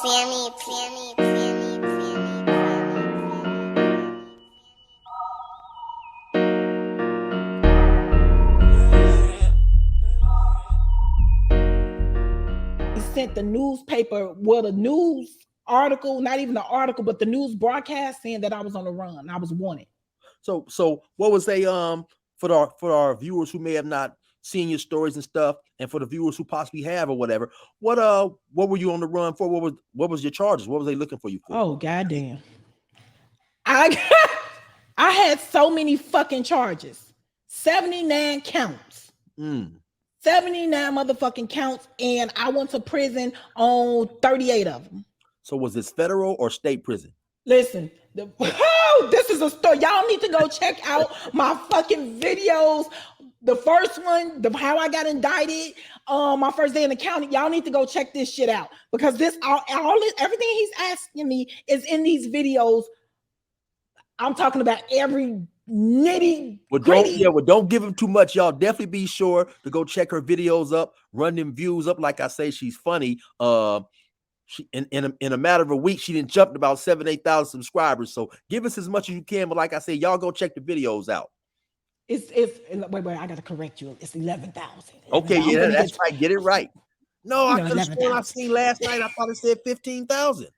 Sent the newspaper, well, the news article, not even the article, but the news broadcast saying that I was on the run. I was wanted. So what was they for our viewers who may have not seen your stories and stuff, and for the viewers who possibly have or whatever, what were you on the run for? What was your charges? What was they looking for you for? Oh goddamn. I had so many fucking charges. 79 counts. 79 motherfucking counts, and I went to prison on 38 of them. So was this federal or state prison? Listen, this is a story. Y'all need to go check out my fucking videos. The first one, how I got indicted, my first day in the county. Y'all need to go check this shit out, because this everything he's asking me is in these videos. I'm talking about every nitty. Don't give him too much. Y'all definitely be sure to go check her videos up, run them views up. Like I say, she's funny. She in a matter of a week, she didn't jump about 7,000-8,000 subscribers. So give us as much as you can. But like I say, y'all go check the videos out. It's wait, I gotta correct you. It's 11,000. Okay, yeah, that's right. Get it right. No, I could have sworn I seen last night. I thought it said 15,000.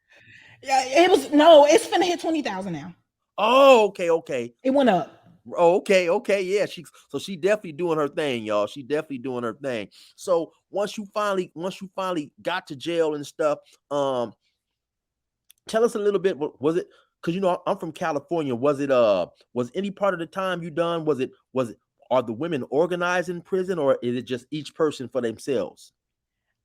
Yeah, it's finna hit 20,000 now. Oh, okay. It went up. Oh, okay, yeah. She definitely doing her thing, y'all. She definitely doing her thing. So once you finally got to jail and stuff, tell us a little bit. What was it? Because I'm from California. Was any part of the time you done? Are the women organized in prison, or is it just each person for themselves?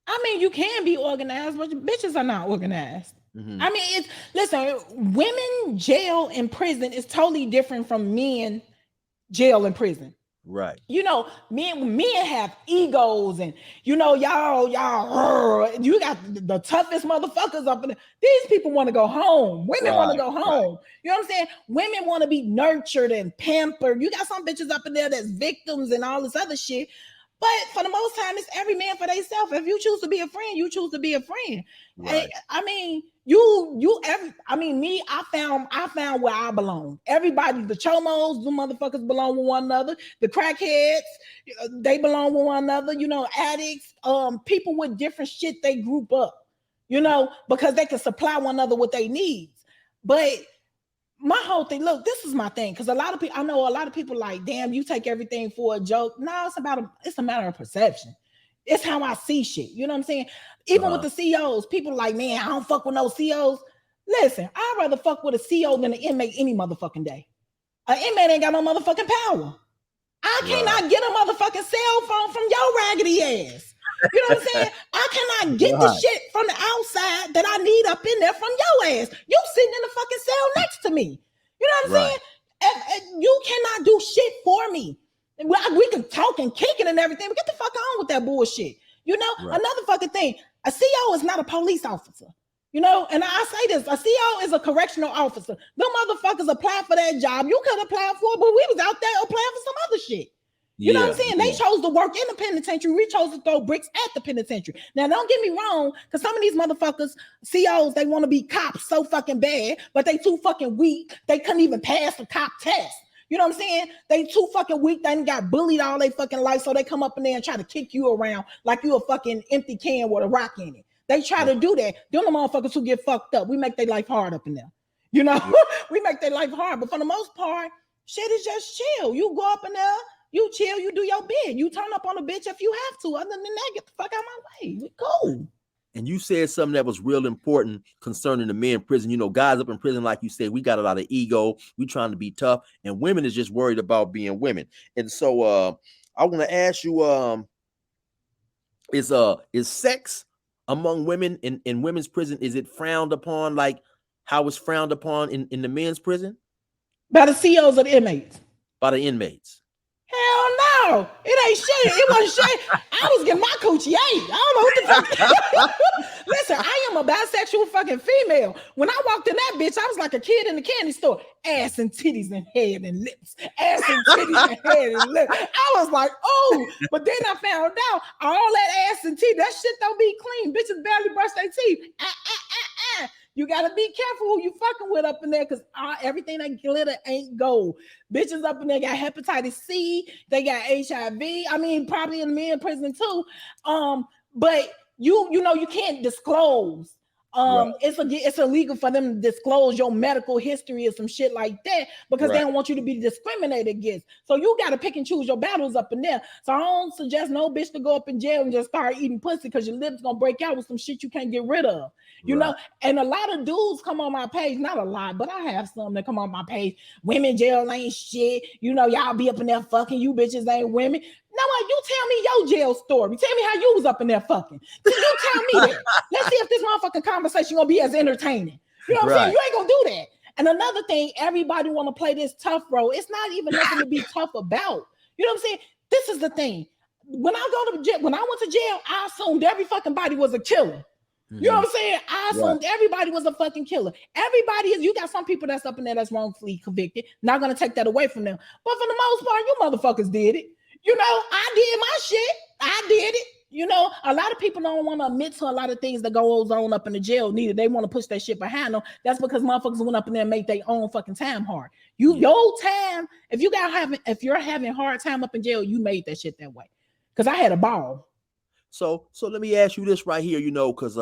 I mean, you can be organized, but bitches are not organized. Mm-hmm. I mean, listen, women jail and prison is totally different from men jail and prison. Right. Men have egos, and y'all, you got the toughest motherfuckers up in there. These people want to go home. Women want to go home. Right. You know what I'm saying? Women want to be nurtured and pampered. You got some bitches up in there that's victims and all this other shit. But for the most time, it's every man for themselves. If you choose to be a friend, you choose to be a friend. Right. I mean, I found where I belong. Everybody, the chomos, the motherfuckers belong with one another. The crackheads, they belong with one another. Addicts, people with different shit, they group up, because they can supply one another with their needs. But my whole thing, look, this is my thing, because I know a lot of people like, damn, you take everything for a joke. No, it's a matter of perception. It's how I see shit. You know what I'm saying? Even with the COs, people like, man, I don't fuck with no COs. Listen, I'd rather fuck with a CO than an inmate any motherfucking day. An inmate ain't got no motherfucking power. I cannot get a motherfucking cell phone from your raggedy ass. You know what I'm saying? I cannot get the shit from the outside that I need up in there from your ass. You sitting in the fucking cell next to me. You know what I'm saying? And you cannot do shit for me. We can talk and kick it and everything, but get the fuck on with that bullshit. Another fucking thing, a CO is not a police officer. And I say this, a CO is a correctional officer. Them motherfuckers apply for that job. You could apply for it, but we was out there applying for some other shit. You know what I'm saying? They chose to work in the penitentiary. We chose to throw bricks at the penitentiary. Now, don't get me wrong, because some of these motherfuckers, COs, they want to be cops so fucking bad, but they too fucking weak. They couldn't even pass the cop test. You know what I'm saying? They too fucking weak. They got bullied all their fucking life, so they come up in there and try to kick you around like you a fucking empty can with a rock in it. They try to do that. Them the motherfuckers who get fucked up. We make their life hard up in there. We make their life hard. But for the most part, shit is just chill. You go up in there, you chill, you do your bid. You turn up on a bitch if you have to. Other than that, get the fuck out of my way. We cool. And you said something that was real important concerning the men in prison. Guys up in prison, like you said, we got a lot of ego. We trying to be tough, and women is just worried about being women. And so I want to ask you, is sex among women in women's prison, is it frowned upon like how it's frowned upon in the men's prison? By the COs or the inmates? By the inmates. Hell no, it ain't shit. It wasn't shit. I was getting my coochie ate. I don't know what the fuck. Listen, I am a bisexual fucking female. When I walked in that bitch, I was like a kid in the candy store. Ass and titties and head and lips. Ass and titties and head and lips. I was like, oh, but then I found out all that ass and teeth, that shit don't be clean. Bitches barely brush their teeth. You gotta be careful who you fucking with up in there, because everything that glitter ain't gold. Bitches up in there got hepatitis C, they got HIV. I mean, probably in men prison too. But you know you can't disclose. Right. It's illegal for them to disclose your medical history or some shit like that, because they don't want you to be discriminated against. So you got to pick and choose your battles up in there. So I don't suggest no bitch to go up in jail and just start eating pussy, because your lips gonna break out with some shit you can't get rid of. You know, and a lot of dudes come on my page, not a lot, but I have some that come on my page. Women jail ain't shit. You know, y'all be up in there fucking, you bitches ain't women. No, you tell me your jail story. Tell me how you was up in there fucking. You tell me that. Let's see if this motherfucking conversation gonna be as entertaining. You know what I'm saying? You ain't gonna do that. And another thing, everybody want to play this tough role. It's not even nothing to be tough about. You know what I'm saying? This is the thing. When I went to jail, I assumed every fucking body was a killer. You know what I'm saying? I assumed everybody was a fucking killer. Everybody is. You got some people that's up in there that's wrongfully convicted. Not gonna take that away from them. But for the most part, you motherfuckers did it. You know, I did my shit. I did it. You know, a lot of people don't want to admit to a lot of things that goes on up in the jail. Neither they want to push that shit behind them. That's because motherfuckers went up in there and make their own fucking time hard. Your time, if you're having hard time up in jail, you made that shit that way. Because I had a ball. So let me ask you this right here, you know, because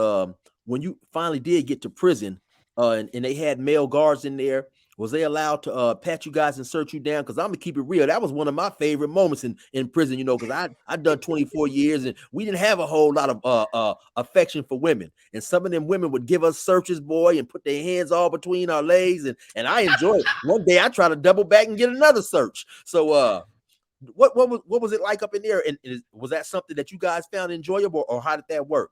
when you finally did get to prison, and they had male guards in there, was they allowed to pat you guys and search you down? Because I'm gonna keep it real. That was one of my favorite moments in prison, you know, because I done 24 years and we didn't have a whole lot of affection for women. And some of them women would give us searches, boy, and put their hands all between our legs. And I enjoyed it. One day I tried to double back and get another search. So what was it like up in there? And was that something that you guys found enjoyable, or how did that work?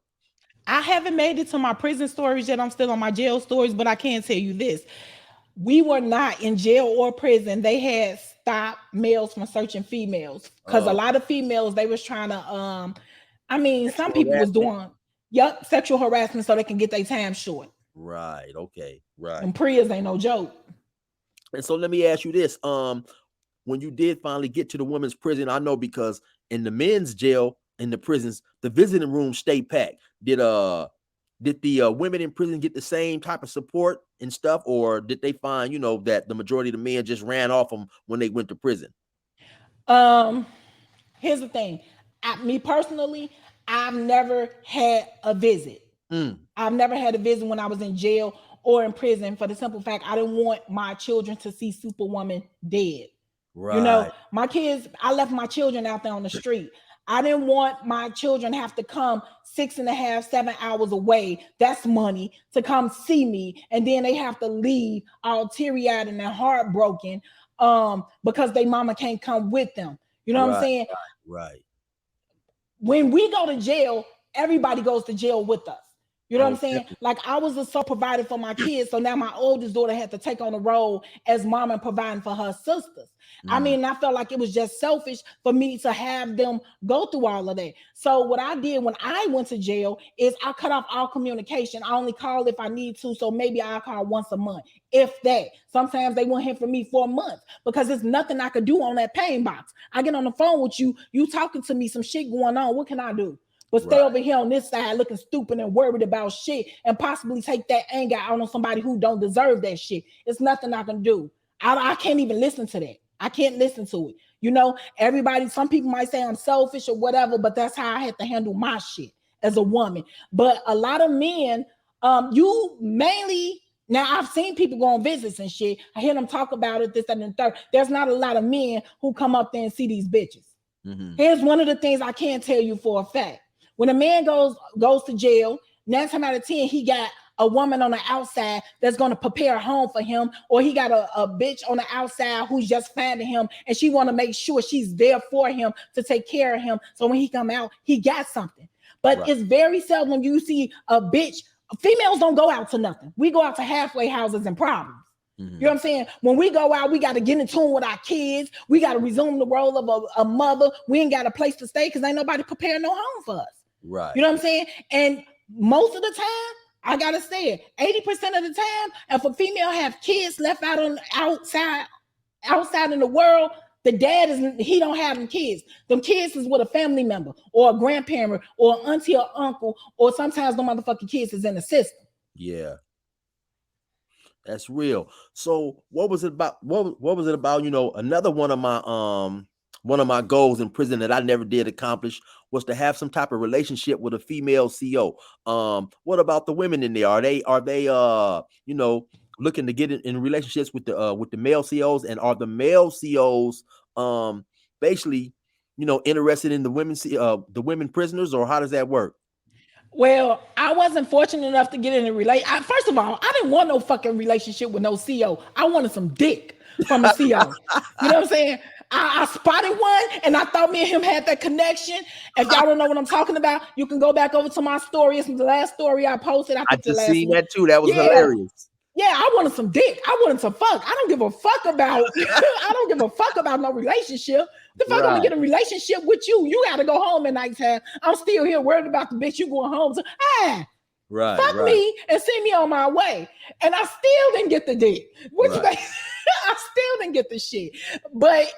I haven't made it to my prison stories yet. I'm still on my jail stories, but I can tell you this. We were not in jail or prison. They had stopped males from searching females, because a lot of females, they was trying to some people was doing sexual harassment so they can get their time short. Right. Okay. Right. And Prius ain't no joke. And so let me ask you this. When you did finally get to the women's prison, I know because in the men's jail, in the prisons, the visiting rooms stay packed. Did the women in prison get the same type of support and stuff, or did they find, you know, that the majority of the men just ran off them when they went to prison? Here's the thing. Me personally, I've never had a visit. I've never had a visit when I was in jail or in prison, for the simple fact I didn't want my children to see Superwoman dead. Right. You know, my kids, I left my children out there on the street. I didn't want my children have to come 6.5, 7 hours away. That's money to come see me. And then they have to leave all teary-eyed and heartbroken because their mama can't come with them. You know what I'm saying? Right. When we go to jail, everybody goes to jail with us. You know what I'm saying? Like, I was the sole provider for my kids. So now my oldest daughter had to take on the role as mom and providing for her sisters. I mean, I felt like it was just selfish for me to have them go through all of that. So what I did when I went to jail is I cut off all communication. I only call if I need to. So maybe I'll call once a month, if that. Sometimes they won't hear from me for a month because there's nothing I could do on that pain box. I get on the phone with you, you talking to me, some shit going on. What can I do? But stay over here on this side looking stupid and worried about shit and possibly take that anger out on somebody who don't deserve that shit. It's nothing I can do. I can't even listen to that. I can't listen to it. You know, everybody, some people might say I'm selfish or whatever, but that's how I had to handle my shit as a woman. But a lot of men, you mainly, now I've seen people go on visits and shit. I hear them talk about it, this, and the third. There's not a lot of men who come up there and see these bitches. Here's one of the things I can tell you for a fact. When a man goes to jail, 9 times out of 10, he got a woman on the outside that's going to prepare a home for him, or he got a bitch on the outside who's just finding him, and she want to make sure she's there for him to take care of him. So when he come out, he got something. But it's very seldom you see a bitch. Females don't go out to nothing. We go out to halfway houses and problems. You know what I'm saying? When we go out, we got to get in tune with our kids. We got to resume the role of a mother. We ain't got a place to stay because ain't nobody preparing no home for us. Right. You know what I'm saying? And most of the time, I gotta say it, 80% of the time, if a female have kids left out on outside in the world, the dad he don't have them kids. Them kids is with a family member or a grandparent or auntie or uncle, or sometimes the motherfucking kids is in the system. Yeah. That's real. So what was it about? What was it about? You know, another one of my goals in prison that I never did accomplish was to have some type of relationship with a female CO. What about the women in there? Are they you know, looking to get in relationships with the male COs, and are the male COs basically, you know, interested in the women prisoners, or how does that work? Well, I wasn't fortunate enough to get in a First of all, I didn't want no fucking relationship with no CO. I wanted some dick from a CO. You know what I'm saying? I spotted one and I thought me and him had that connection. If y'all don't know what I'm talking about, you can go back over to my story. It's the last story I posted. I I think the just last seen one. that too. That was Yeah. hilarious. Yeah, I wanted some dick. I wanted some fuck. I don't give a fuck about I don't give a fuck about no relationship. The fuck I'm gonna Right, get a relationship with you. You gotta go home at nighttime. I'm still here worried about the bitch you going home to. right, Fuck right, me and send me on my way. And I still didn't get the dick. Which right, they I still didn't get the shit. But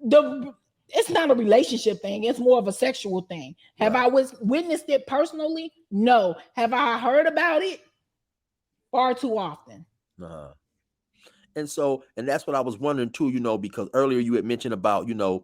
the it's not a relationship thing, it's more of a sexual thing. Have right. I witnessed it personally? No. Have I heard about it? Far too often. Uh-huh. And that's what I was wondering too, you know, because earlier you had mentioned about, you know,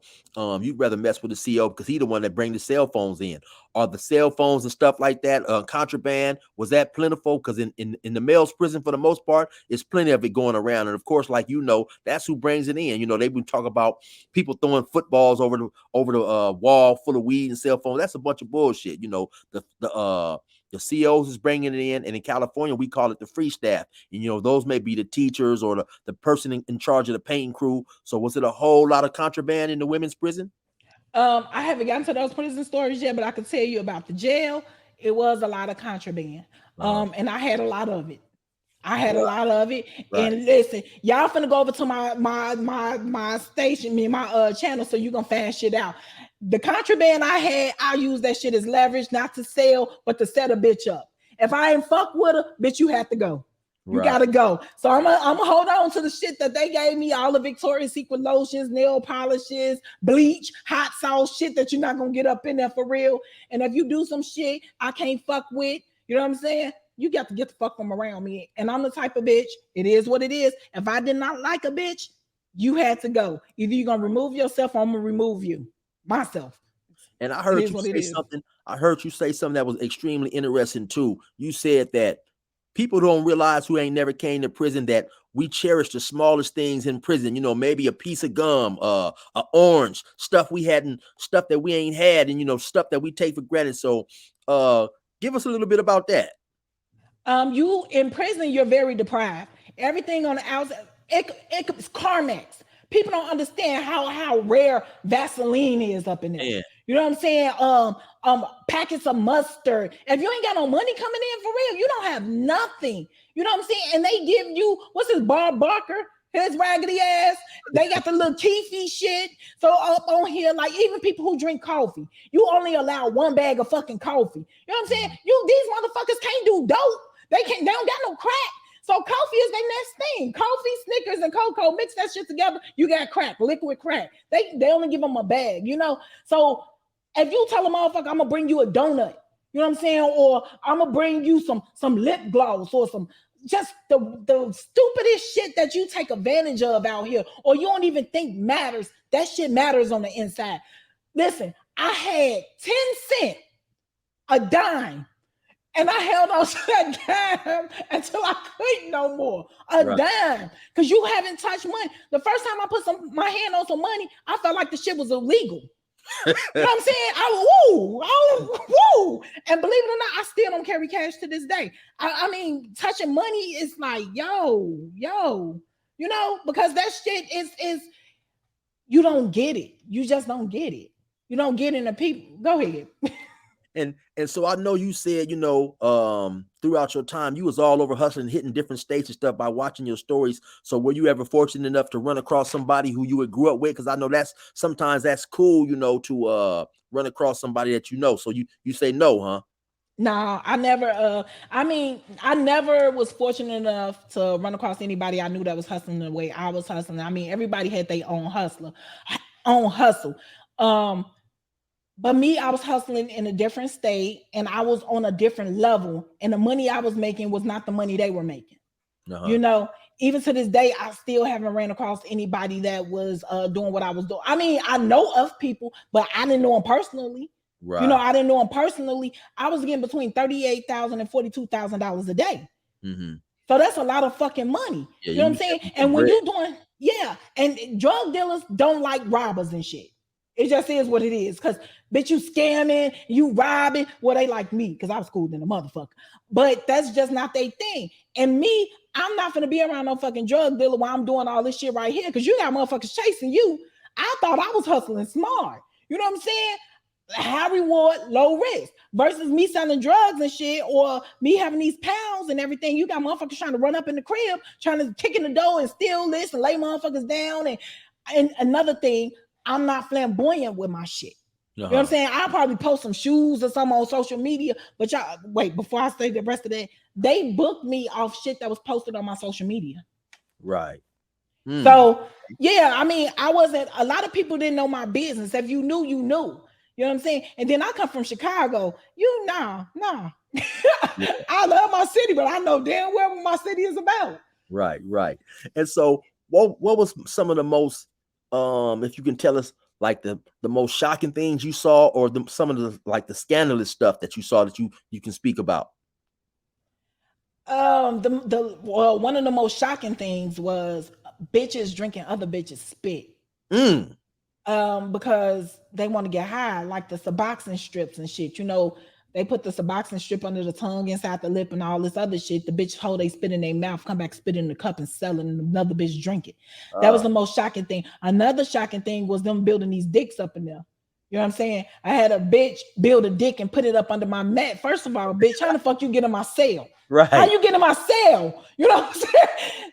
you'd rather mess with the CO because he the one that bring the cell phones in. Are the cell phones and stuff like that contraband? Was that plentiful? Because in the male's prison, for the most part, it's plenty of it going around. And of course, like, you know, that's who brings it in. You know, they would talk about people throwing footballs over the wall full of weed and cell phones. That's a bunch of bullshit. You know, the COs is bringing it in, and in California we call it the free staff. And you know, those may be the teachers or the person in charge of the painting crew. So was it a whole lot of contraband in the women's prison? I haven't gotten to those prison stories yet, but I can tell you about the jail. It was a lot of contraband. Uh-huh. And I had a lot of it. I had a Right, lot of it. right. And listen, y'all finna go over to my station, me, my channel, so you gonna find shit out. The contraband I had, I use that shit as leverage, not to sell, but to set a bitch up. If I ain't fuck with her, bitch, you have to go. You Right. gotta go. So I'm gonna hold on to the shit that they gave me, all the Victoria's Secret lotions, nail polishes, bleach, hot sauce, shit that you're not gonna get up in there for real. And if you do some shit I can't fuck with, you know what I'm saying? You got to get the fuck from around me. And I'm the type of bitch, it is what it is. If I did not like a bitch, you had to go. Either you're gonna remove yourself or I'm gonna remove you. Myself. And I It heard is you what it say is. something. I heard you say something that was extremely interesting too. You said that people don't realize, who ain't never came to prison, that we cherish the smallest things in prison. You know, maybe a piece of gum, a orange, stuff that we ain't had, and you know, stuff that we take for granted. So, give us a little bit about that. You in prison, you're very deprived. Everything on the outside, it's Carmex. People don't understand how rare Vaseline is up in there. Man, You know what I'm saying? Packets of mustard. If you ain't got no money coming in for real, you don't have nothing. You know what I'm saying? And they give you, what's his, Bob Barker? His raggedy ass. They got the little Keefy shit. So up on here, like even people who drink coffee, you only allow one bag of fucking coffee. You know what I'm saying? These motherfuckers can't do dope. They don't got no crack. So coffee is their next thing. Coffee, Snickers, and cocoa. Mix that shit together. You got crack, liquid crack. They only give them a bag, you know. So if you tell a motherfucker, I'm gonna bring you a donut, you know what I'm saying, or I'm gonna bring you some lip gloss or some just the stupidest shit that you take advantage of out here, or you don't even think matters. That shit matters on the inside. Listen, I had 10 cents, a dime, and I held on to that dime until I couldn't no more. A right. dime. Because you haven't touched money. The first time I put my hand on some money, I felt like the shit was illegal. You know what I'm saying? Woo. And believe it or not, I still don't carry cash to this day. I mean, touching money is like, yo, you know, because that shit is you don't get it. You just don't get it. You don't get into people. Go ahead. And so I know you said, you know, throughout your time, you was all over hustling, hitting different states and stuff by watching your stories. So were you ever fortunate enough to run across somebody who you had grew up with? Because I know sometimes that's cool, you know, to run across somebody that you know. So you say no, huh? No, I never I never was fortunate enough to run across anybody I knew that was hustling the way I was hustling. I mean, everybody had their own hustle. Um, but me, I was hustling in a different state and I was on a different level, and the money I was making was not the money they were making. You know, even to this day, I still haven't ran across anybody that was doing what I was doing. I mean, I know of people, but I didn't know them personally. Right. You know, I didn't know them personally. I was getting between $38,000 and $42,000 a day. So that's a lot of fucking money. Yeah, you know what I'm saying? And when you doing, and drug dealers don't like robbers and shit. It just is what it is. Cause bitch, you scamming, you robbing. Well, they like me because I was cool than a motherfucker. But that's just not their thing. And me, I'm not gonna be around no fucking drug dealer while I'm doing all this shit right here. Cause you got motherfuckers chasing you. I thought I was hustling smart. You know what I'm saying? High reward, low risk versus me selling drugs and shit, or me having these pounds and everything. You got motherfuckers trying to run up in the crib, trying to kick in the door and steal this and lay motherfuckers down. And another thing, I'm not flamboyant with my shit. You know what I'm saying? I'll probably post some shoes or something on social media, but y'all wait, before I say the rest of that, they booked me off shit that was posted on my social media. Right. So yeah, I mean, I wasn't, a lot of people didn't know my business. If you knew, you knew. You know what I'm saying? And then I come from Chicago. Nah. I love my city, but I know damn well what my city is about. Right. And so what was some of the most, if you can tell us, like the most shocking things you saw, or some of the like the scandalous stuff that you saw that you can speak about? Well, one of the most shocking things was bitches drinking other bitches' spit. Because they want to get high, like the Suboxone strips and shit. You know, they put the Suboxone strip under the tongue, inside the lip, and all this other shit. The bitch hold they spit in their mouth, come back, spit in the cup, and sell it, and another bitch drink it. That was the most shocking thing. Another shocking thing was them building these dicks up in there. You know what I'm saying? I had a bitch build a dick and put it up under my mat. First of all, bitch, how the fuck you get in my cell? Right. How you get in my cell? You know what I'm saying?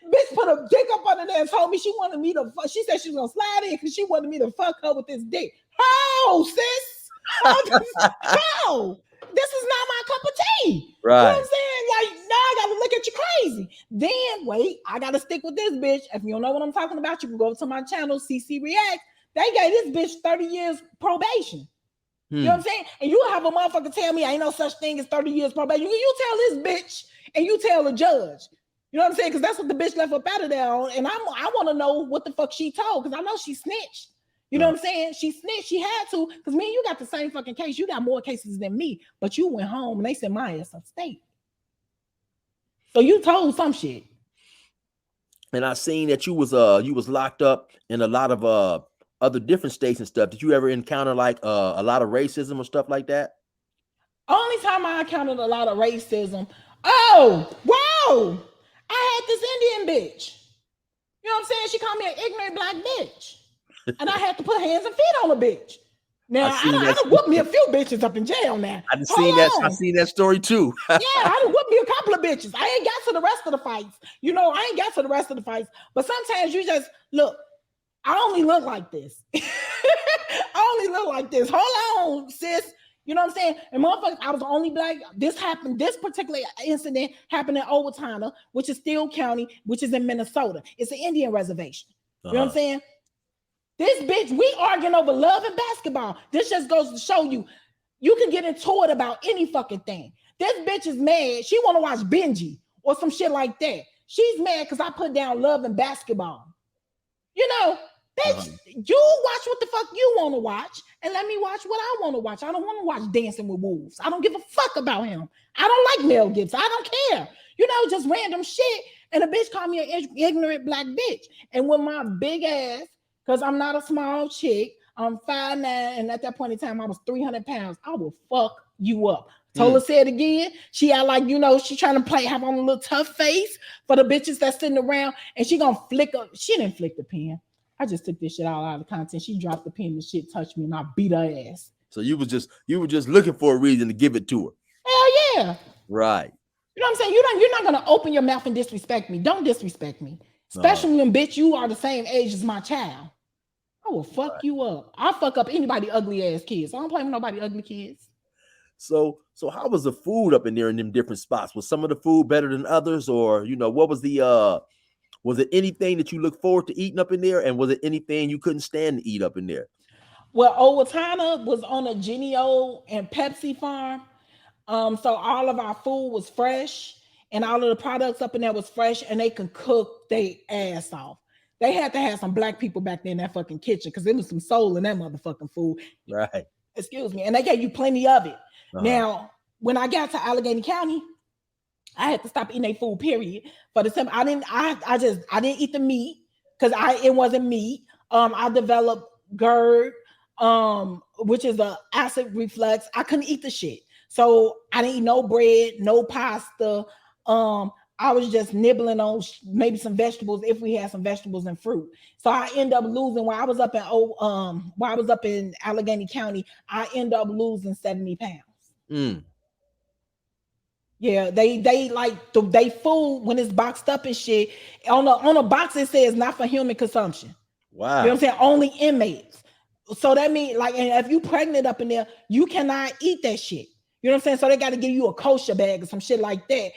Bitch put a dick up under there and told me she wanted me to fuck. She said she was gonna slide in because she wanted me to fuck her with this dick. How, sis? How? This is not my cup of tea. Right. You know what I'm saying? Like, now I gotta look at you crazy. Then wait, I gotta stick with this bitch. If you don't know what I'm talking about, you can go to my channel, Cece React. They gave this bitch 30 years probation. You know what I'm saying? And you have a motherfucker tell me ain't no such thing as 30 years probation. You tell this bitch and you tell the judge. You know what I'm saying? Because that's what the bitch left up out of there on. And I want to know what the fuck she told, because I know she snitched. You know what I'm saying? She snitched. She had to, because me and you got the same fucking case. You got more cases than me, but you went home and they sent my ass upstate. So you told some shit. And I seen that you was locked up in a lot of other different states and stuff. Did you ever encounter like a lot of racism or stuff like that? Only time I encountered a lot of racism. Oh, wow. I had this Indian bitch. You know what I'm saying? She called me an ignorant black bitch. And I had to put hands and feet on a bitch. Now, I done whooped me a few bitches up in jail now. I seen that story too. Yeah, I done whooped me a couple of bitches. I ain't got to the rest of the fights. You know, I ain't got to the rest of the fights. But sometimes you just, look, I only look like this. I only look like this. Hold on, sis. You know what I'm saying? And motherfuckers, I was the only black. This particular incident happened in Owatonna, which is Steele County, which is in Minnesota. It's an Indian reservation. You know what I'm saying? This bitch, we arguing over love and basketball. This just goes to show you, you can get into it about any fucking thing. This bitch is mad. She want to watch Benji or some shit like that. She's mad because I put down love and basketball. You know, bitch, you watch what the fuck you want to watch and let me watch what I want to watch. I don't want to watch Dancing with Wolves. I don't give a fuck about him. I don't like Mel Gibson. I don't care. You know, just random shit. And a bitch called me an ignorant black bitch. And with my big ass, because I'm not a small chick, I'm 5'9", and at that point in time, I was 300 pounds. I will fuck you up. Told her, say it again. She act like, you know, she trying to have on a little tough face for the bitches that's sitting around, and she gonna flick up. She didn't flick the pen. I just took this shit all out of content. She dropped the pen and shit touched me, and I beat her ass. So you were just looking for a reason to give it to her. Hell yeah. Right. You know what I'm saying? You're not gonna open your mouth and disrespect me. Don't disrespect me. Especially when, bitch, you are the same age as my child. I will fuck you up. I'll fuck up anybody ugly ass kids. I don't play with nobody ugly kids. So how was the food up in there in them different spots? Was some of the food better than others, or you know, what was the was it anything that you look forward to eating up in there, and was it anything you couldn't stand to eat up in there? Well, Owatonna was on a Genio and Pepsi farm. So all of our food was fresh. and all of the products up in there was fresh, and they can cook they ass off. They had to have some black people back there in that fucking kitchen because there was some soul in that motherfucking food. Right. Excuse me. And they gave you plenty of it. Uh-huh. Now, when I got to Allegheny County, I had to stop eating their food, period. For the same, I didn't eat the meat because it wasn't meat. I developed GERD, which is a acid reflux. I couldn't eat the shit. So I didn't eat no bread, no pasta. I was just nibbling on maybe some vegetables if we had some vegetables and fruit. So I end up losing while I was up in Allegheny County, I end up losing 70 pounds. Mm. Yeah, they like they food when it's boxed up and shit. On a box it says not for human consumption. Wow. You know what I'm saying? Only inmates. So that means like, and if you pregnant up in there, you cannot eat that shit. You know what I'm saying? So they got to give you a kosher bag or some shit like that.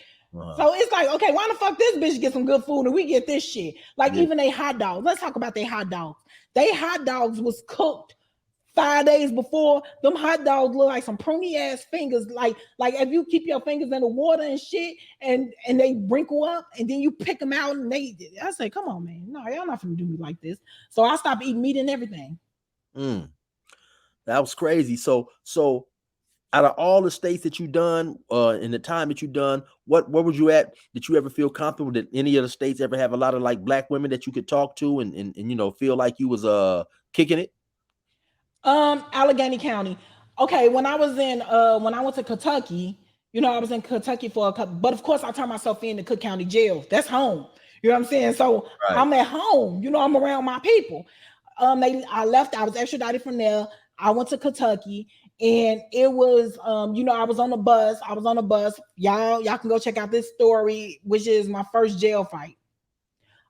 So it's like, okay, why the fuck this bitch get some good food and we get this shit? Like even they hot dogs. Let's talk about their hot dogs. They hot dogs was cooked 5 days before. Them hot dogs look like some pruny ass fingers. Like if you keep your fingers in the water and shit and they wrinkle up and then you pick them out and I say, come on, man. No, y'all not gonna do me like this. So I stopped eating meat and everything. That was crazy. So out of all the states that you done, in the time that you done, where was you at? Did you ever feel comfortable that any of the states ever have a lot of like black women that you could talk to and you know feel like you was kicking it? Allegheny County. Okay, when I went to Kentucky, you know, I was in Kentucky for a couple, but of course I turned myself in to Cook County Jail. That's home. You know what I'm saying? So I'm at home, you know, I'm around my people. I left, I was extradited from there. I went to Kentucky and it was you know, I was on the bus. Y'all can go check out this story, which is my first jail fight.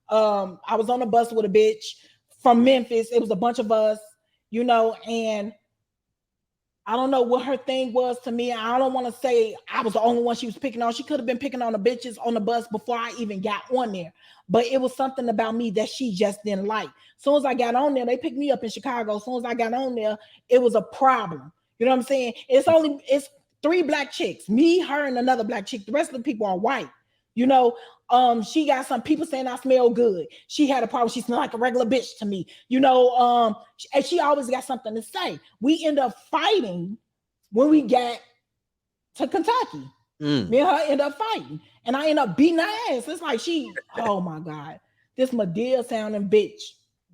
I was on the bus with a bitch from Memphis. It was a bunch of us, you know, and I don't know what her thing was to me. I don't want to say I was the only one she was picking on. She could have been picking on the bitches on the bus before I even got on there. But it was something about me that she just didn't like. As soon as I got on there, they picked me up in Chicago. As soon as I got on there, it was a problem. You know what I'm saying? It's 3 black chicks, me, her, and another black chick. The rest of the people are white. You know, she got some people saying I smell good. She had a problem. She smelled like a regular bitch to me. You know, and she always got something to say. We end up fighting when we got to Kentucky. Me and her end up fighting. And I end up beating her ass. It's like oh my God, this Medea sounding bitch,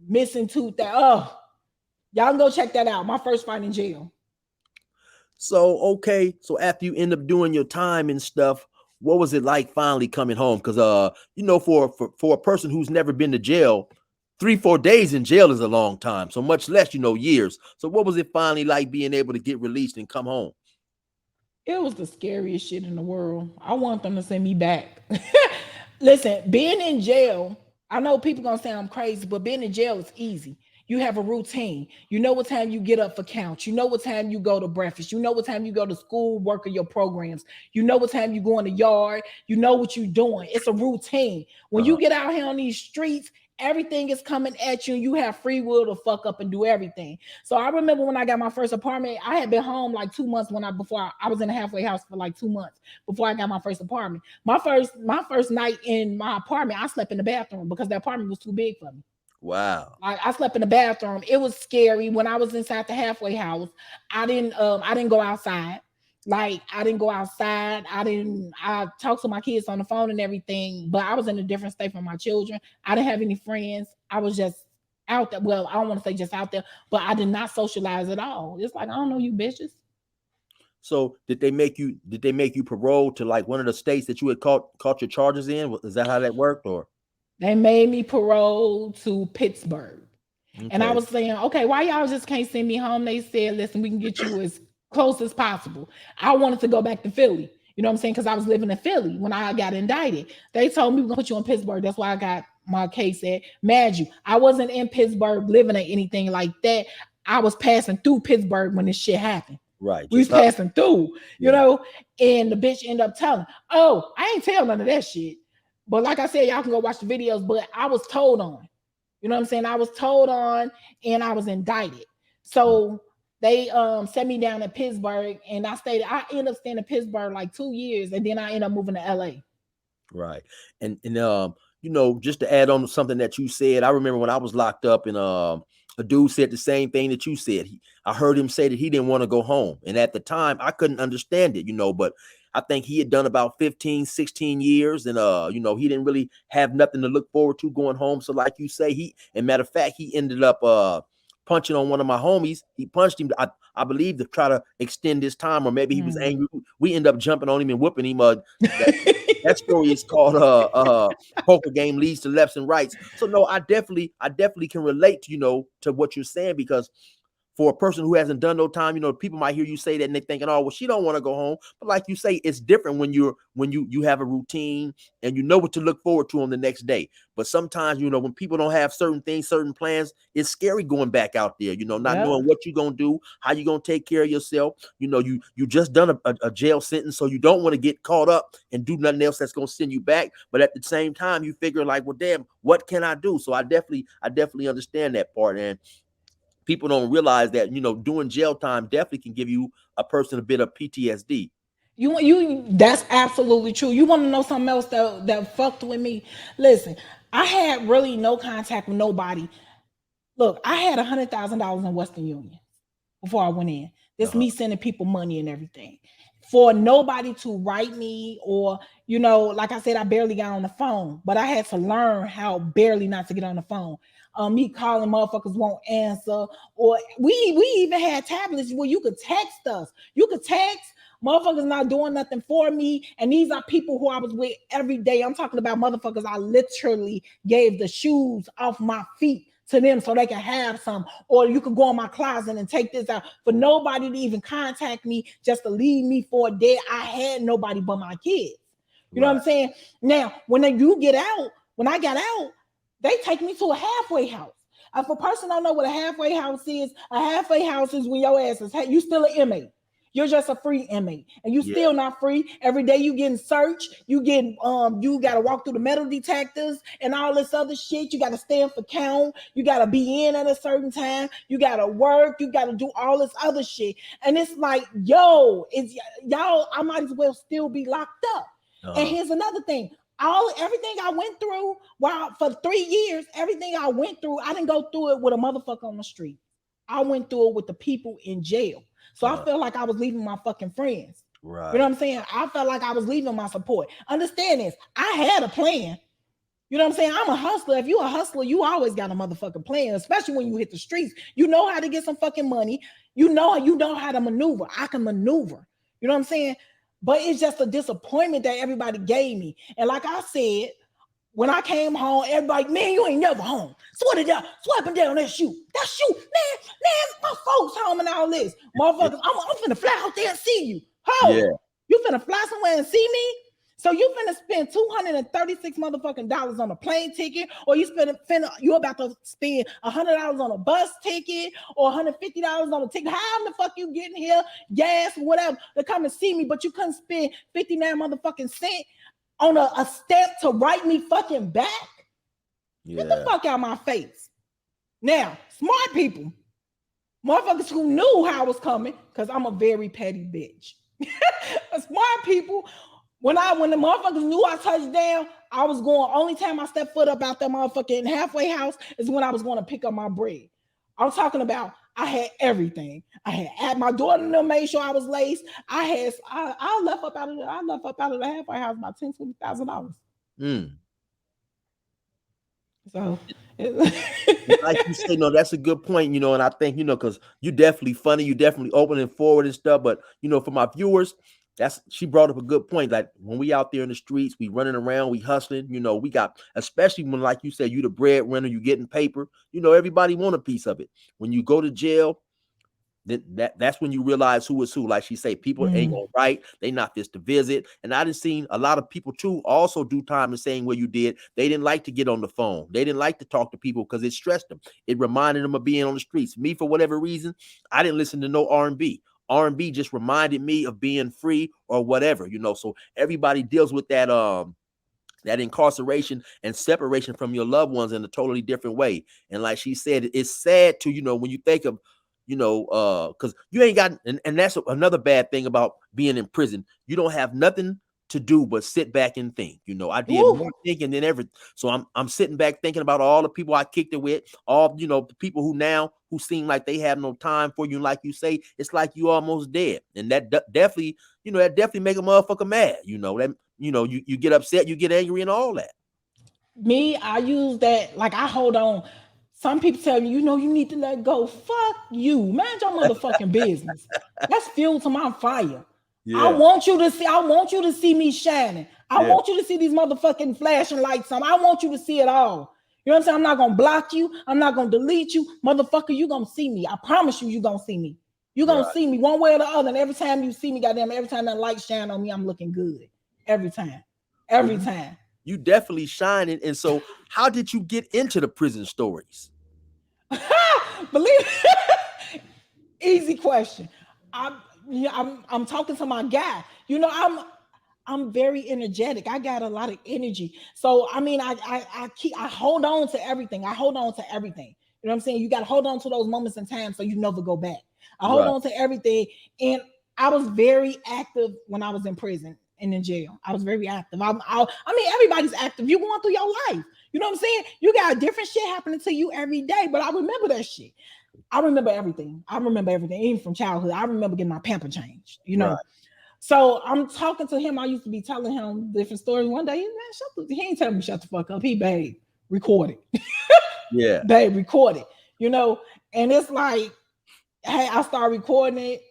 missing tooth that, y'all can go check that out. My first fight in jail. So, okay. So after you end up doing your time and stuff, what was it like finally coming home? Because you know, for a person who's never been to jail, 3-4 days in jail is a long time. So much less, you know, years. So what was it finally like being able to get released and come home? It was the scariest shit in the world. I want them to send me back. Listen, being in jail, I know people gonna say I'm crazy, but being in jail is easy. You have a routine. You know what time you get up for counts. You know what time you go to breakfast. You know what time you go to school, work on your programs. You know what time you go in the yard. You know what you're doing. It's a routine. When you get out here on these streets, everything is coming at you and you have free will to fuck up and do everything. So I remember when I got my first apartment, I had been home like 2 months before I was in a halfway house for like 2 months before I got my first apartment. My first night in my apartment, I slept in the bathroom because the apartment was too big for me. Wow. I slept in the bathroom. It was scary. When I was inside the halfway house, I didn't go outside. Like I didn't go outside. I talked to my kids on the phone and everything, but I was in a different state from my children. I didn't have any friends. I was just out there. Well, I don't want to say just out there, but I did not socialize at all. It's like, I don't know you bitches. So did they make you parole to like one of the states that you had caught your charges in? Is that how that worked? Or they made me parole to Pittsburgh. okay. And I was saying, okay, why y'all just can't send me home? They said, listen, we can get you as close as possible. I wanted to go back to Philly. You know what I'm saying? Because I was living in Philly when I got indicted. They told me we're going to put you in Pittsburgh. That's why I got my case at. Mad you, I wasn't in Pittsburgh living or anything like that. I was passing through Pittsburgh when this shit happened. Right. We was passing through, you know, and the bitch ended up telling, oh, I ain't tell none of that shit. But like I said, y'all can go watch the videos, but I was told on. You know what I'm saying? I was told on and I was indicted. So they set me down in Pittsburgh and I ended up staying in Pittsburgh like 2 years and then I ended up moving to LA. Right. And you know, just to add on to something that you said, I remember when I was locked up and a dude said the same thing that you said. I heard him say that he didn't want to go home. And at the time I couldn't understand it, you know, but I think he had done about 15, 16 years and you know, he didn't really have nothing to look forward to going home. So like you say, and matter of fact, he ended up punching on one of my homies. He punched him, I believe, to try to extend his time, or maybe he was angry. We end up jumping on him and whooping him. That story is called poker game leads to lefts and rights. So no, I definitely can relate to, you know, to what you're saying, because for a person who hasn't done no time, you know, people might hear you say that and they're thinking, oh, well, she don't want to go home. But like you say, it's different when you have a routine and you know what to look forward to on the next day. But sometimes, you know, when people don't have certain things, certain plans, it's scary going back out there, you know, not knowing what you're gonna do, how you're gonna take care of yourself. You know, you just done a jail sentence, so you don't want to get caught up and do nothing else that's gonna send you back. But at the same time, you figure like, well, damn, what can I do? So I definitely understand that part. And people don't realize that, you know, doing jail time definitely can give you a person a bit of PTSD. You that's absolutely true. You want to know something else that fucked with me? Listen, I had really no contact with nobody. Look, I had $100,000 in Western Union before I went in. This me sending people money and everything. For nobody to write me, or, you know, like I said, I barely got on the phone, but I had to learn how barely not to get on the phone. Me calling motherfuckers won't answer, or we even had tablets where you could text us. You could text motherfuckers not doing nothing for me, and these are people who I was with every day. I'm talking about motherfuckers I literally gave the shoes off my feet to them so they can have some, or you could go in my closet and take this out. For nobody to even contact me, just to leave me for dead, I had nobody but my kids. You know what I'm saying? Now, when you get out, when I got out, they take me to a halfway house. If a person don't know what a halfway house is, a halfway house is when your ass is, you still an inmate. You're just a free inmate, and you still not free. Every day you getting searched. You got to walk through the metal detectors and all this other shit. You got to stand for count. You got to be in at a certain time. You got to work. You got to do all this other shit. And it's like, yo, it's y'all. I might as well still be locked up. And here's another thing. Everything I went through, for 3 years, everything I went through, I didn't go through it with a motherfucker on the street. I went through it with the people in jail. So I felt like I was leaving my fucking friends. Right. You know what I'm saying? I felt like I was leaving my support. Understand this. I had a plan. You know what I'm saying? I'm a hustler. If you're a hustler, you always got a motherfucking plan, especially when you hit the streets. You know how to get some fucking money. You know how to maneuver. I can maneuver. You know what I'm saying? But it's just a disappointment that everybody gave me. And like I said, when I came home, everybody, man, you ain't never home. Swiping down that shoe. That shoe, man, my folks home and all this. Motherfuckers, I'm finna fly out there and see you. You finna fly somewhere and see me? So you finna spend $236 motherfucking dollars on a plane ticket, or you about to spend $100 on a bus ticket, or $150 on a ticket. How the fuck you getting here? Gas, whatever, to come and see me, but you couldn't spend 59 motherfucking cents on a stamp to write me fucking back? Get the fuck out of my face. Now, smart people, motherfuckers who knew how I was coming, because I'm a very petty bitch. Smart people, when the motherfuckers knew I touched down, I was going, only time I stepped foot up out that motherfucking halfway house is when I was going to pick up my bread. I'm talking about, I had everything. I had my daughter and them made sure I was laced. I left up out of the halfway house about $10,000-$20,000. So like you say, no, that's a good point, you know, and I think, you know, because you're definitely funny, you definitely open and forward and stuff. But, you know, for my viewers, she brought up a good point. Like when we out there in the streets, we running around, we hustling, you know, we got, especially when, like you said, you the breadwinner, you getting paper, you know, everybody want a piece of it. When you go to jail, that's when you realize who is who. Like she say, people ain't gonna write, they not just to visit. And I done seen a lot of people too also do time the same way you did. They didn't like to get on the phone, they didn't like to talk to people because it stressed them. It reminded them of being on the streets. Me, for whatever reason, I didn't listen to no R&B. R&B just reminded me of being free or whatever, you know. So everybody deals with that incarceration and separation from your loved ones in a totally different way. And like she said, it's sad to, you know, when you think of, you know, because you ain't got, and that's another bad thing about being in prison. You don't have nothing to do but sit back and think. You know, I did Woo. more thinking than ever. So I'm sitting back thinking about all the people I kicked it with, all, you know, the people who seem like they have no time for you. And like you say, it's like you almost dead. And that definitely, you know, that definitely make a motherfucker mad. You know, that, you know, you get upset, you get angry and all that. Me, I use that, like, I hold on. Some people tell me, you know, you need to let go. Fuck you. Mind your motherfucking business. That's fuel to my fire. I Yeah. want you to see, I want you to see me shining. I Yeah. want you to see these motherfucking flashing lights on. I want you to see it all. You know what I'm saying? I'm not gonna block you. I'm not gonna delete you. Motherfucker, you gonna see me. I promise you, you gonna see me. You gonna Right. see me one way or the other. And every time you see me, goddamn, every time that light shine on me, I'm looking good. Every time. Well, Every time. you definitely shining. And so how did you get into the prison stories? Believe easy question. I'm talking to my guy. You know, I'm very energetic. I got a lot of energy. So I mean, I hold on to everything. I hold on to everything. You know what I'm saying? You got to hold on to those moments in time so you never go back. I hold Right. on to everything. And I was very active when I was in prison and in jail. I was very active. I mean, everybody's active. You're going through your life. You know what I'm saying? You got different shit happening to you every day, but I remember that shit. I remember everything. I remember everything, even from childhood. I remember getting my pamper changed, you Right. know. So I'm talking to him. I used to be telling him different stories. One day, he ain't telling me shut the fuck up. He babe, record it. Yeah. Babe, record it. You know, and it's like, hey, I start recording it.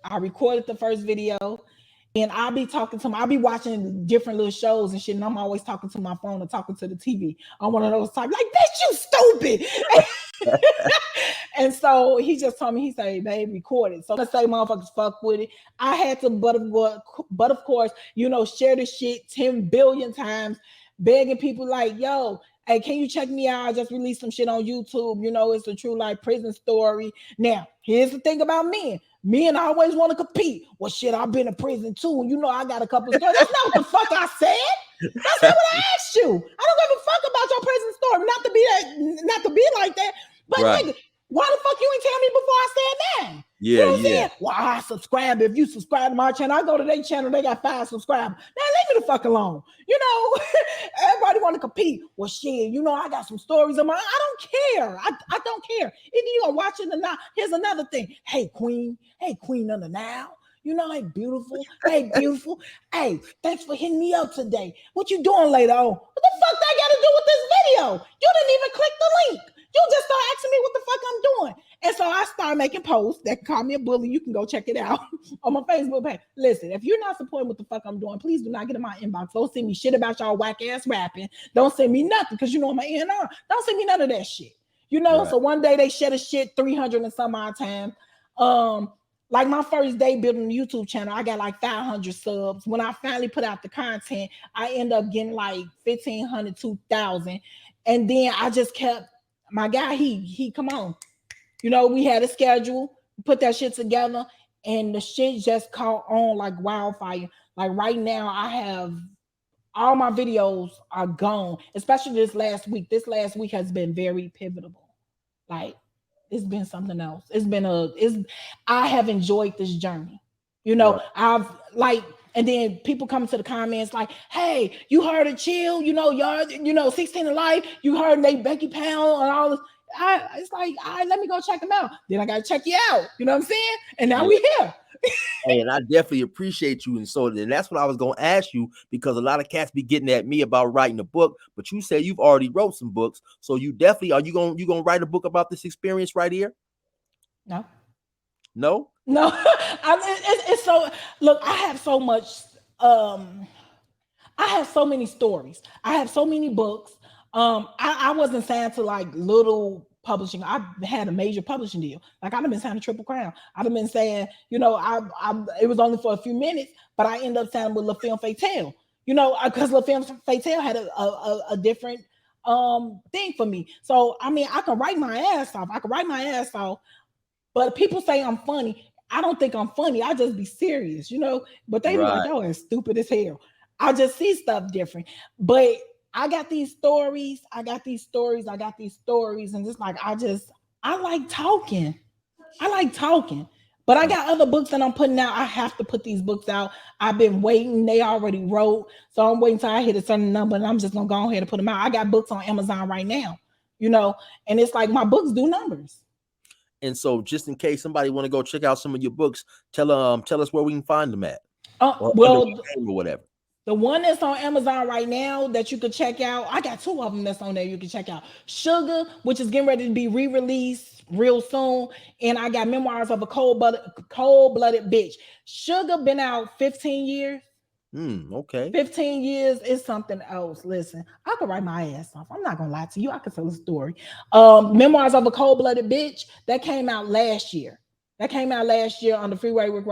I recorded the first video. And I'll be talking to him. I'll be watching different little shows and shit. And I'm always talking to my phone or talking to the TV. I'm one of those types, like, bitch, you stupid. And so he just told me, he said, babe, record it. So let's say motherfuckers fuck with it. I had to, but of course, you know, share the shit 10 billion times, begging people like, yo, hey, can you check me out? I just released some shit on YouTube. You know, it's a true life prison story. Now, here's the thing about men. Men always want to compete. Well, shit, I've been in prison too. You know, I got a couple of stories. That's not what the fuck I said. That's not what I asked you. I don't give a fuck about your prison story. Not to be like that. But Right. nigga, why the fuck you ain't tell me before I said that? You Yeah. know what I'm Yeah. saying? Well, I subscribe. If you subscribe to my channel, I go to their channel, they got 5 subscribers. Now leave me the fuck alone. You know, everybody want to compete. Well, shit, you know, I got some stories of mine. I don't care. I don't care. Either you gonna watch it or not. Here's another thing. Hey, queen. Hey, queen of the now. You know, hey, beautiful. Hey, beautiful. Hey, thanks for hitting me up today. What you doing later on? What the fuck that got to do with this video? You didn't even click the link. You just start asking me what the fuck I'm doing. And so I started making posts that can call me a bully. You can go check it out on my Facebook page. Listen, if you're not supporting what the fuck I'm doing, please do not get in my inbox. Don't send me shit about y'all whack ass rapping. Don't send me nothing because you know I'm an ENR. Don't send me none of that shit. You know, Right. so one day they shed a shit 300 and some odd times. Like my first day building the YouTube channel, I got like 500 subs. When I finally put out the content, I end up getting like 1,500, 2,000. And then I just kept, my guy, he come on. You know, we had a schedule, put that shit together, and the shit just caught on like wildfire. Like right now, I have all my videos are gone, especially this last week. This last week has been very pivotal. Like it's been something else. I have enjoyed this journey. You know, Right. I've like, and then people come to the comments like, hey, you heard of Chill, you know, y'all, you know, 16 to Life, you heard they Becky Pound and all this. It's like, all right, let me go check them out. Then I gotta check you out. You know what I'm saying? And now Yeah. we here. Hey, and I definitely appreciate you. And so then that's what I was gonna ask you, because a lot of cats be getting at me about writing a book, but you say you've already wrote some books. So you definitely are you gonna write a book about this experience right here? No. No? No, it's so look, um I have so many stories. I have so many books. I wasn't signed to like little publishing. I had a major publishing deal. Like I'd have been signed to Triple Crown. I'd have been saying, you know, it was only for a few minutes, but I ended up signing with La Film Fatale. You know, because La Film Fatale had a different thing for me. So I mean, I can write my ass off. But people say I'm funny. I don't think I'm funny. I just be serious, you know. But they be like, Right. yo, it's stupid as hell. I just see stuff different. But I got these stories. I got these stories. And it's like I like talking. I like talking. But I got other books that I'm putting out. I have to put these books out. I've been waiting. They already wrote. So I'm waiting till I hit a certain number and I'm just going to go ahead and put them out. I got books on Amazon right now, you know, and it's like my books do numbers. And so just in case somebody want to go check out some of your books, tell us where we can find them at, or under what Well, name or whatever. the one that's on Amazon right now that you could check out, I got two of them that's on there you can check out. Sugar, which is getting ready to be re-released real soon, and I got Memoirs of a Cold-Blooded Bitch. Sugar been out 15 years. Okay. 15 years is something else. Listen, I could write my ass off. I'm not gonna lie to you. I could tell a story. Memoirs of a Cold-Blooded Bitch, that came out last year. That came out last year on the Freeway Rick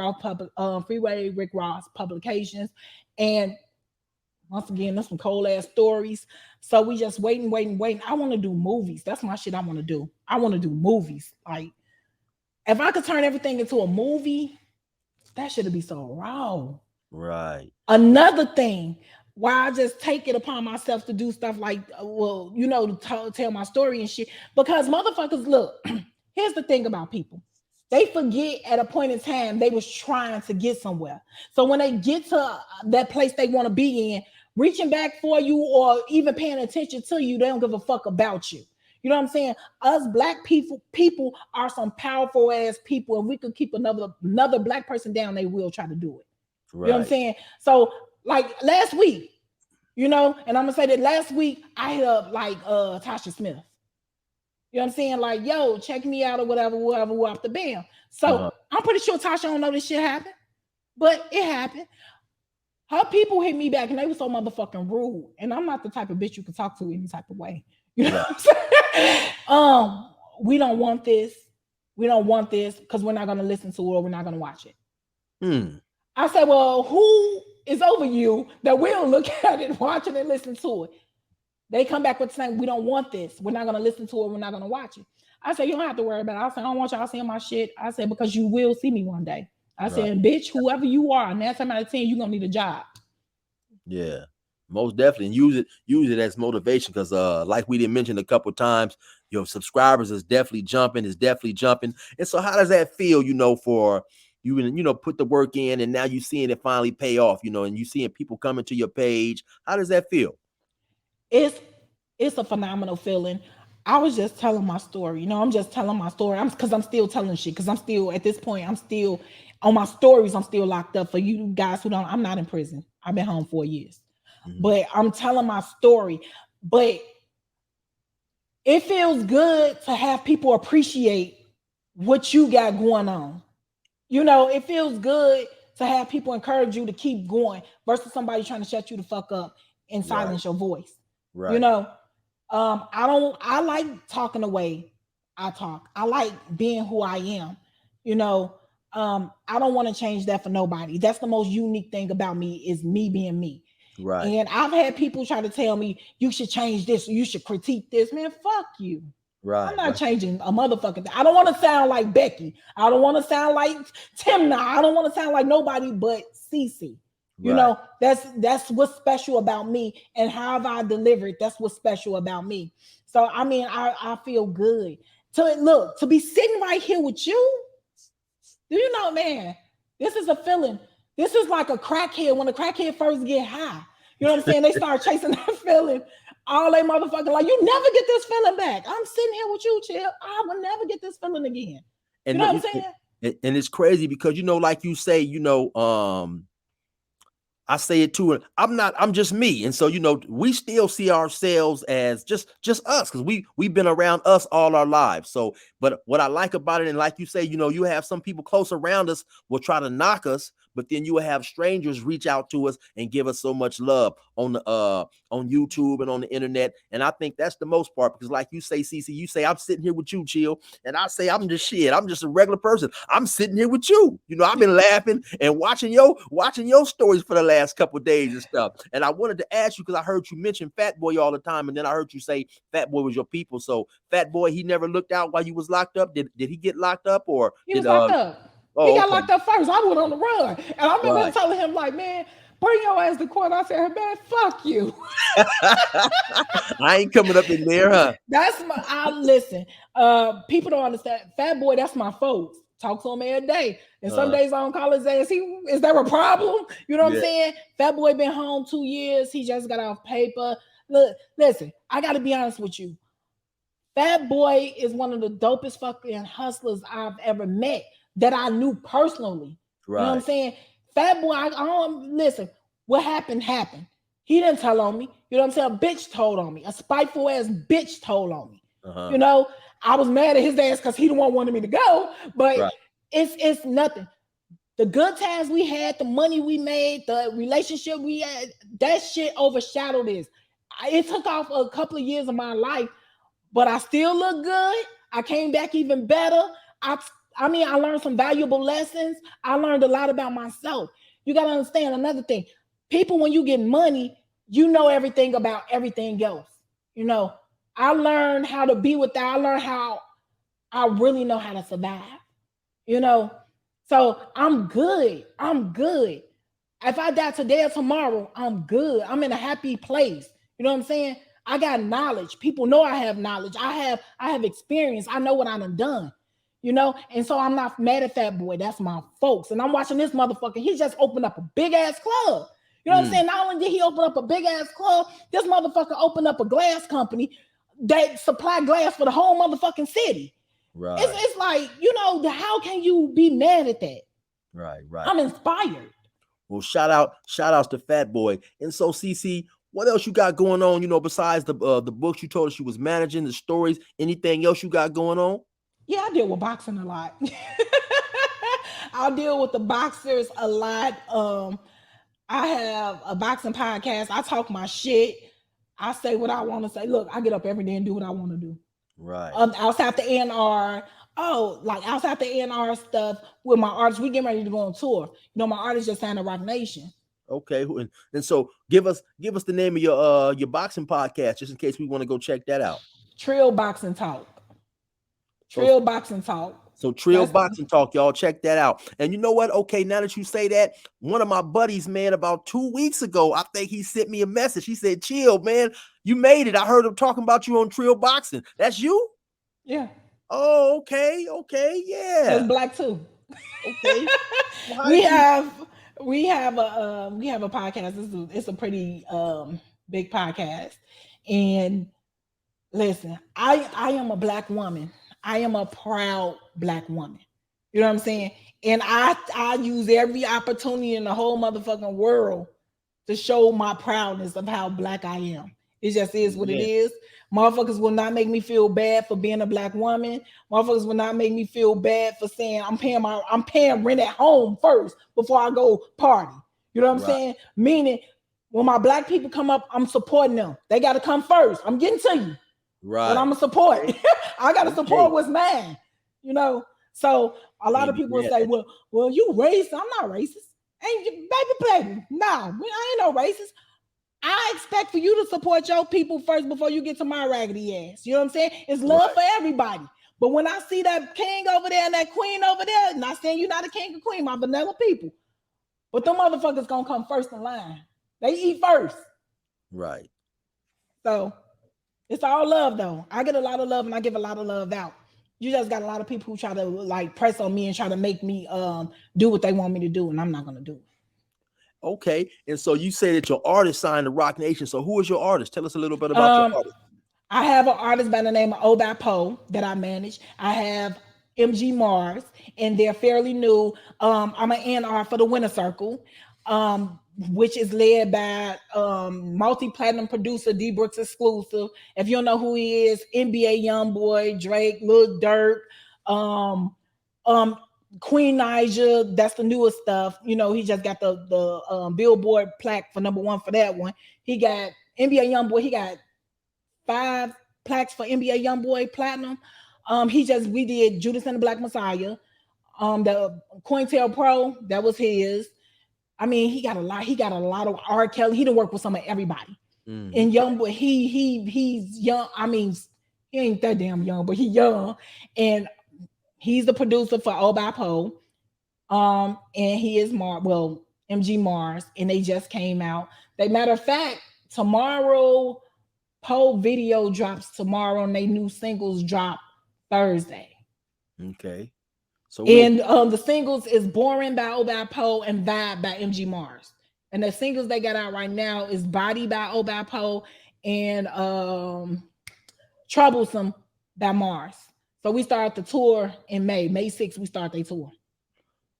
Ross publications. And once again, there's some cold ass stories. So we just waiting. I want to do movies. That's my shit I want to do. I want to do movies. Like, if I could turn everything into a movie, that should be so raw. Right. Another thing, why I just take it upon myself to do stuff like, well, you know, to tell my story and shit. Because motherfuckers, look, here's the thing about people. They forget at a point in time they was trying to get somewhere. So when they get to that place they want to be in, reaching back for you or even paying attention to you, they don't give a fuck about you. You know what I'm saying? Us black people are some powerful ass people. If we could keep another black person down, they will try to do it. Right. You know what I'm saying? So like last week, you know, and I'm gonna say that last week I hit up like Tasha Smith. You know what I'm saying? Like, yo, check me out or whatever, off the bam. So I'm pretty sure Tasha don't know this shit happened, but it happened. Her people hit me back and they were so motherfucking rude. And I'm not the type of bitch you can talk to any type of way. You know what I'm saying? We don't want this. We don't want this because we're not gonna listen to it or we're not gonna watch it. I said, well, who is over you that will look at it, watch it, and listen to it? They come back with saying, we don't want this. We're not going to listen to it. We're not going to watch it. I said, you don't have to worry about it. I said, I don't want y'all seeing my shit. I said, because you will see me one day. I said, bitch, whoever you are, 9 times out of 10, you're going to need a job. Yeah, most definitely. And use it as motivation because like we didn't mention a couple of times, your subscribers is definitely jumping. And so how does that feel, you know, for you, you know, put the work in and now you seeing it finally pay off, you know, and you seeing people coming to your page? How does that feel? It's a phenomenal feeling. I was just telling my story. You know, I'm just telling my story. I'm still telling shit. Because I'm still at this point. I'm still on my stories. I'm still locked up. For you guys who don't, I'm not in prison. I've been home 4 years, but I'm telling my story. But it feels good to have people appreciate what you got going on. You know, it feels good to have people encourage you to keep going versus somebody trying to shut you the fuck up and silence your voice. Right. You know, I like talking the way I talk. I like being who I am. You know, I don't want to change that for nobody. That's the most unique thing about me is me being me. Right. And I've had people try to tell me you should change this, or you should critique this. Man, fuck you. Right. I'm not changing a motherfucking thing. I don't want to sound like Becky. I don't want to sound like Timna. I don't want to sound like nobody but Cece. You know, that's what's special about me, and how I deliver it. That's what's special about me. So I mean, I feel good to be sitting right here with you. Do you know, man? This is a feeling. This is like a crackhead when a crackhead first get high. You know what I'm saying? They start chasing that feeling. All they motherfucking like, you never get this feeling back. I'm sitting here with you, chill. I will never get this feeling again. And you know what I'm saying? And it's crazy because, you know, like you say, you know, I say it too, and I'm just me. And so, you know, we still see ourselves as just us because we've been around us all our lives. So, but what I like about it, and like you say, you know, you have some people close around us will try to knock us, but then you will have strangers reach out to us and give us so much love on YouTube and on the internet. And I think that's the most part because, like you say, Cece, you say I'm sitting here with you, chill, and I say I'm just shit. I'm just a regular person. I'm sitting here with you. You know, I've been laughing and watching your stories for the last couple of days and stuff. And I wanted to ask you because I heard you mention Fat Boy all the time, and then I heard you say Fat Boy was your people. So Fat Boy, he never looked out while you was locked up. Did he get locked up or he was locked up? Oh, he got locked up first. I went on the run. And I remember telling him, like, man, bring your ass to court. I said, man, fuck you. I ain't coming up in there, huh? Listen, people don't understand. Fat Boy, that's my folks. talk to him every day. And some days I don't call his ass. Is there a problem? You know what I'm saying? Fat boy been home 2 years. He just got off paper. Look, listen, I got to be honest with you. Fat boy is one of the dopest fucking hustlers I've ever met that I knew personally. Right. You know what I'm saying? Fat boy, I don't listen. What happened. He didn't tell on me. You know what I'm saying? A bitch told on me. A spiteful ass bitch told on me. You know, I was mad at his ass because he the one wanted me to go. But it's nothing. The good times we had, the money we made, the relationship we had, that shit overshadowed this. It took off a couple of years of my life, but I still look good. I came back even better. I mean, I learned some valuable lessons. I learned a lot about myself. You got to understand another thing. People, when you get money, you know everything about everything else. You know, I learned how to be with that. I learned how I really know how to survive. You know, so I'm good. If I die today or tomorrow, I'm good. I'm in a happy place. You know what I'm saying? I got knowledge. People know I have knowledge. I have experience. I know what I done. You know, and so I'm not mad at Fat Boy. That's my folks. And I'm watching this motherfucker. He just opened up a big ass club. You know what I'm saying? Not only did he open up a big ass club, this motherfucker opened up a glass company that supply glass for the whole motherfucking city. Right. It's like, you know, how can you be mad at that? Right. I'm inspired. Well, shout outs to Fat Boy. And so, Cece, what else you got going on? You know, besides the books you told us you was managing, the stories, anything else you got going on? Yeah, I deal with boxing a lot. I deal with the boxers a lot. I have a boxing podcast. I talk my shit. I say what I want to say. Look, I get up every day and do what I want to do. Right. Outside the NR, outside the NR stuff with my artists, we getting ready to go on tour. You know, my artist just signed a Rock Nation. Okay, and so give us the name of your boxing podcast, just in case we want to go check that out. Trill Boxing Talk. Trill Boxing Talk. So Trill Boxing Talk, y'all check that out. And you know what? Okay, now that you say that, one of my buddies, man, about 2 weeks ago, I think he sent me a message. He said, "Chill, man, you made it. I heard him talking about you on Trill Boxing. That's you?" Yeah. Oh, okay, yeah. That's black too. Okay. Well, we have a podcast. It's a pretty big podcast. And listen, I am a black woman. I am a proud black woman. You know what I'm saying? And I use every opportunity in the whole motherfucking world to show my proudness of how black I am. It just is what it is. Motherfuckers will not make me feel bad for being a black woman. Motherfuckers will not make me feel bad for saying I'm paying rent at home first before I go party. You know what I'm saying? Meaning, when my black people come up, I'm supporting them. They got to come first. I'm getting to you. Right. But I'm a support. I got to support what's mine. You know? So a lot of people will say, well, you racist. I'm not racist. Ain't baby. No, I ain't no racist. I expect for you to support your people first before you get to my raggedy ass. You know what I'm saying? It's love for everybody. But when I see that king over there and that queen over there, not saying you're not a king or queen, my vanilla people. But them motherfuckers gonna come first in line. They eat first. Right. So it's all love though. I get a lot of love and I give a lot of love out. You just got a lot of people who try to like press on me and try to make me do what they want me to do, and I'm not gonna do it. Okay. And so you say that your artist signed to Rock Nation. So who is your artist? Tell us a little bit about your artist. I have an artist by the name of Obi Poe that I manage. I have MG Mars, and they're fairly new. I'm an NR for the Winner Circle, which is led by multi-platinum producer D Brooks Exclusive. If you don't know who he is, NBA Youngboy, Drake, Lil Durk, Queen Naija, that's the newest stuff. You know, he just got the Billboard plaque for #1 for that one. He got NBA Youngboy. He got 5 plaques for NBA Youngboy Platinum. We did Judas and the Black Messiah. The Cointel Pro, that was his. I mean, he got a lot of R. Kelly. He done work with some of everybody. And Youngboy, he's young. I mean, he ain't that damn young, but he young. And he's the producer for Obi Poe. And he is MG Mars, and they just came out. Matter of fact, tomorrow, Poe video drops tomorrow, and they new singles drop Thursday. Okay. So we And the singles is Boring by Obad Poe and Vibe by MG Mars. And the singles they got out right now is Body by Obad Poe and Troublesome by Mars. So we start the tour in May. May 6th, we start the tour.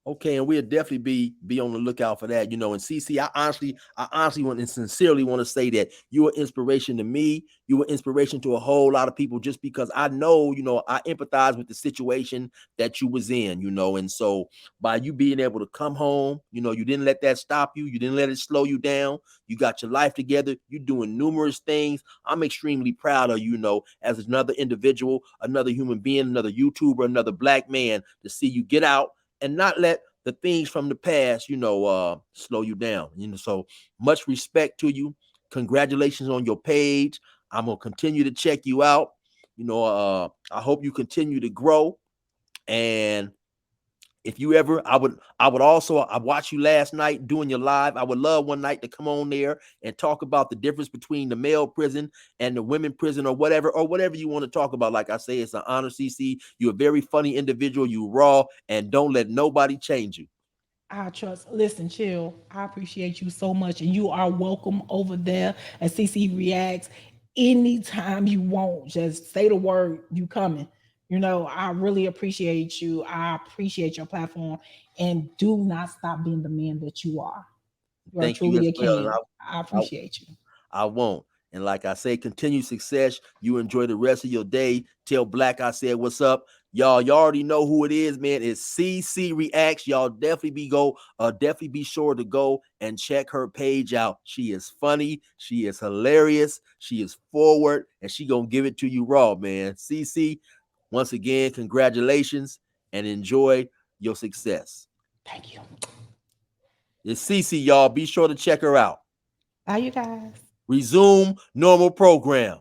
Okay, and we'll definitely be on the lookout for that, you know. And Cece, I honestly want and sincerely want to say that you are inspiration to me. You were inspiration to a whole lot of people, just because I know, you know, I empathize with the situation that you was in, you know. And so by you being able to come home, you know, you didn't let that stop you. You didn't let it slow you down. You got your life together. You're doing numerous things. I'm extremely proud of you, know, as another individual, another human being, another YouTuber, another black man, to see you get out and not let the things from the past, you know, slow you down. You know, so much respect to you. Congratulations on your page. I'm gonna continue to check you out. You know, I hope you continue to grow. And if you ever, I would also, I watched you last night doing your live. I would love one night to come on there and talk about the difference between the male prison and the women prison, or whatever you want to talk about. Like I say, it's an honor, CC. You're a very funny individual. You raw, and don't let nobody change you. I trust. Listen, chill. I appreciate you so much, and you are welcome over there at CC Reacts anytime you want. Just say the word, you coming. You know, I really appreciate you. I appreciate your platform, and do not stop being the man that you are. You are Thank you truly as a well. And king. I I, appreciate you. I won't. And like I say, continued success. You enjoy the rest of your day. Tell Black I said what's up. Y'all, you already know who it is, man. It's CC Reacts. Y'all definitely be sure to go and check her page out. She is funny, she is hilarious, she is forward, and she gonna give it to you raw, man. CC, once again, congratulations and enjoy your success. Thank you. It's CC, y'all. Be sure to check her out. Bye, you guys. Resume normal program.